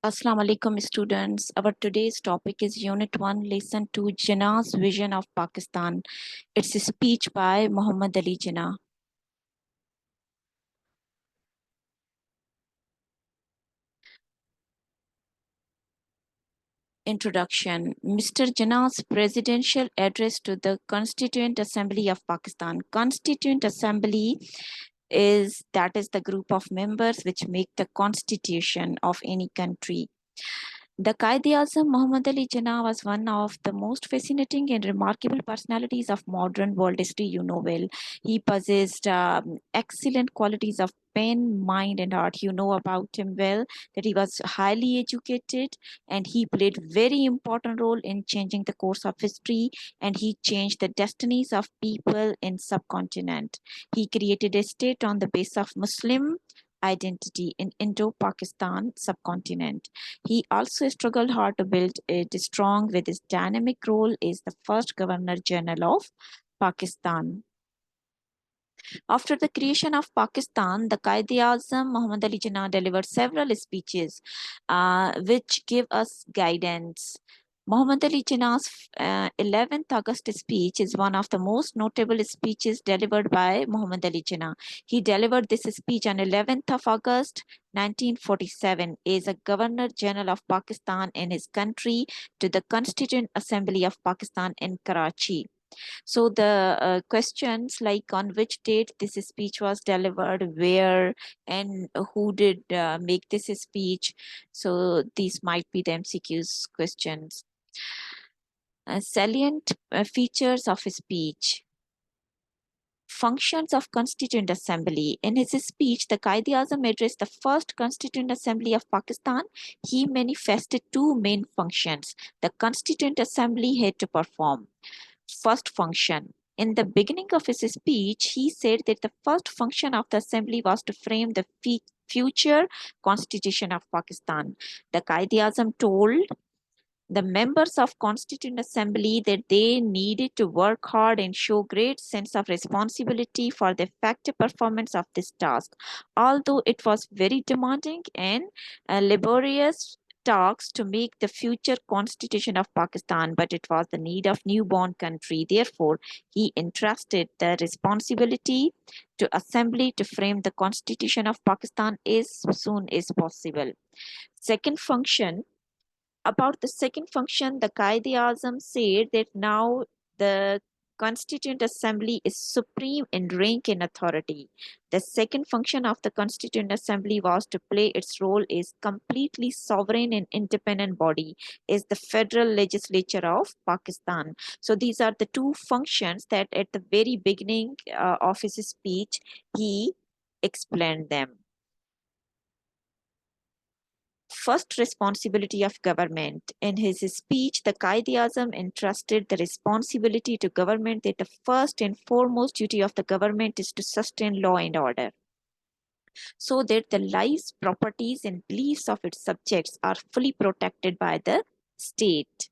Assalamu alaikum students. Our today's topic is Unit 1, Lesson 2, Jinnah's Vision of Pakistan. It's a speech by Muhammad Ali Jinnah. Introduction. Mr. Jinnah's presidential address to the Constituent Assembly of Pakistan. Constituent Assembly is the group of members which make the constitution of any country. The Qaid-e-Azam Muhammad Ali Jinnah was one of the most fascinating and remarkable personalities of modern world history, you know well. He possessed excellent qualities of pen, mind, and heart. You know about him well, that he was highly educated and he played very important role in changing the course of history, and he changed the destinies of people in subcontinent. He created a state on the base of Muslim identity in Indo-Pakistan subcontinent. He also struggled hard to build it strong with his dynamic role as the first Governor General of Pakistan. After the creation of Pakistan, the Qaid-e-Azam Muhammad Ali Jinnah delivered several speeches which give us guidance. Muhammad Ali Jinnah's 11th August speech is one of the most notable speeches delivered by Muhammad Ali Jinnah. He delivered this speech on 11th of August 1947 as a Governor General of Pakistan in his country to the Constituent Assembly of Pakistan in Karachi. So the questions like on which date this speech was delivered, where, and who did make this speech. So these might be the MCQs questions. Salient features of speech. Functions of Constituent Assembly. In his speech, the Qaid-e-Azam addressed the first Constituent Assembly of Pakistan. He manifested two main functions the Constituent Assembly had to perform. First function. In the beginning of his speech, he said that the first function of the assembly was to frame the future constitution of Pakistan. The Qaid-e-Azam told the members of Constituent Assembly that they needed to work hard and show great sense of responsibility for the effective performance of this task. Although it was very demanding and laborious talks to make the future constitution of Pakistan, but it was the need of newborn country. Therefore, he entrusted the responsibility to assembly to frame the constitution of Pakistan as soon as possible. Second function, about the second function, the Qaid-e-Azam said that now the Constituent Assembly is supreme in rank and authority. The second function of the Constituent Assembly was to play its role as completely sovereign and independent body, as the federal legislature of Pakistan. So these are the two functions that at the very beginning of his speech, he explained them. First responsibility of government. In his speech, the Qaid-e-Azam entrusted the responsibility to government that the first and foremost duty of the government is to sustain law and order, so that the lives, properties, and beliefs of its subjects are fully protected by the state.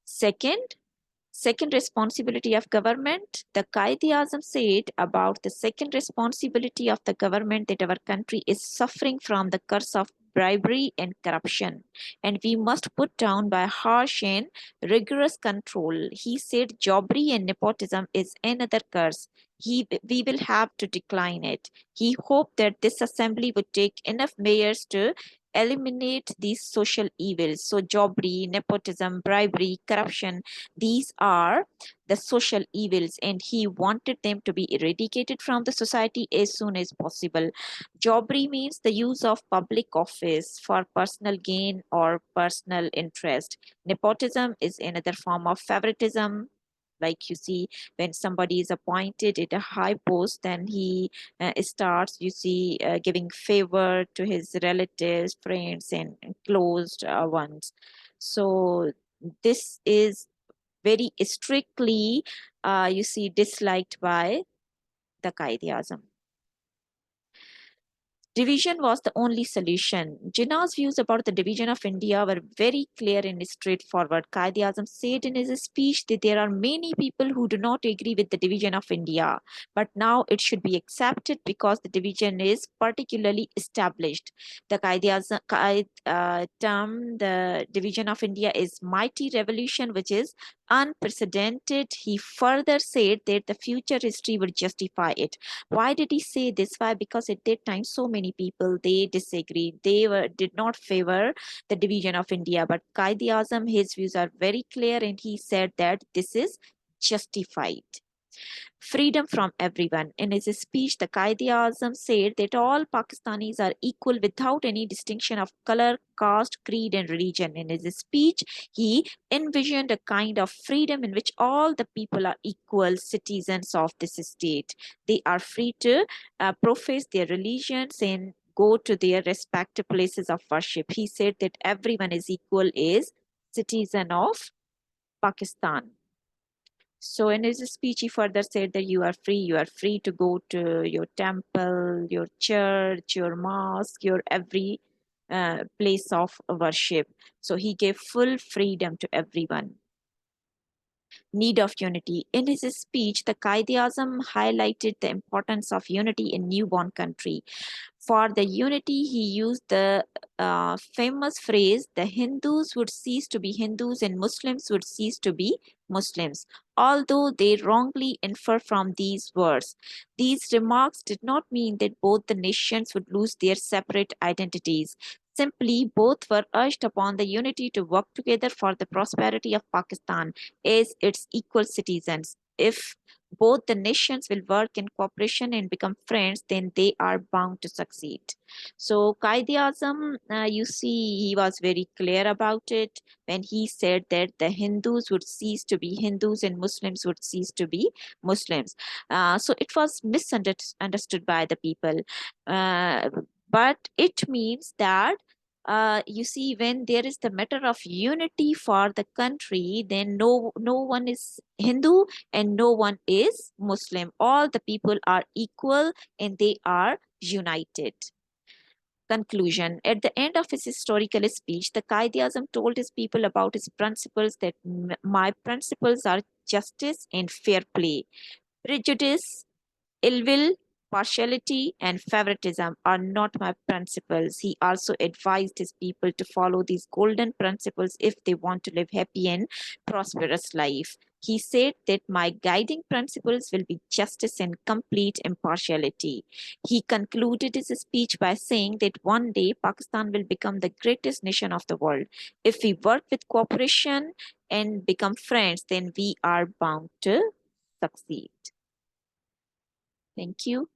Second responsibility of government, the Qaid-e-Azam said about the second responsibility of the government that our country is suffering from the curse of bribery and corruption, and we must put down by harsh and rigorous control. He said jobbery and nepotism is another curse. We will have to decline it. He hoped that this assembly would take enough measures to eliminate these social evils. So jobbery, nepotism, bribery, corruption, these are the social evils, and he wanted them to be eradicated from the society as soon as possible. Jobbery means the use of public office for personal gain or personal interest. Nepotism is another form of favoritism. Like you see, when somebody is appointed at a high post, then he starts, you see, giving favor to his relatives, friends, and closed ones. So this is very strictly, you see, disliked by the Qaid-e-Azam. Division was the only solution. Jinnah's views about the division of India were very clear and straightforward. Quaid-e-Azam said in his speech that there are many people who do not agree with the division of India, but now it should be accepted because the division is particularly established. The term, the division of India is mighty revolution, which is unprecedented. He further said that the future history would justify it. Why did he say this? Why? Because at that time, so many people, they disagreed. Did not favor the division of India. But Quaid-e-Azam, his views are very clear, and he said that this is justified. Freedom from everyone. In his speech, the Quaid-e-Azam said that all Pakistanis are equal without any distinction of color, caste, creed, and religion. In his speech, he envisioned a kind of freedom in which all the people are equal citizens of this state. They are free to profess their religions and go to their respective places of worship. He said that everyone is equal as citizen of Pakistan. So in his speech, he further said that you are free to go to your temple, your church, your mosque, your every place of worship. So he gave full freedom to everyone. Need of unity. In his speech, the Quaid-e-Azam highlighted the importance of unity in newborn country. For the unity, he used the famous phrase, the Hindus would cease to be Hindus and Muslims would cease to be Muslims, although they wrongly infer from these words. These remarks did not mean that both the nations would lose their separate identities. Simply, both were urged upon the unity to work together for the prosperity of Pakistan as its equal citizens. If both the nations will work in cooperation and become friends, then they are bound to succeed. So Quaid-e-Azam, you see, he was very clear about it when he said that the Hindus would cease to be Hindus and Muslims would cease to be Muslims. So it was misunderstood by the people. But it means that you see, when there is the matter of unity for the country, then no one is Hindu and no one is Muslim. All the people are equal and they are united. Conclusion. At the end of his historical speech, the Quaid-e-Azam told his people about his principles that my principles are justice and fair play. Prejudice, ill will, partiality, and favoritism are not my principles. He also advised his people to follow these golden principles if they want to live happy and prosperous life. He said that my guiding principles will be justice and complete impartiality. He concluded his speech by saying that one day Pakistan will become the greatest nation of the world. If we work with cooperation and become friends, then we are bound to succeed. Thank you.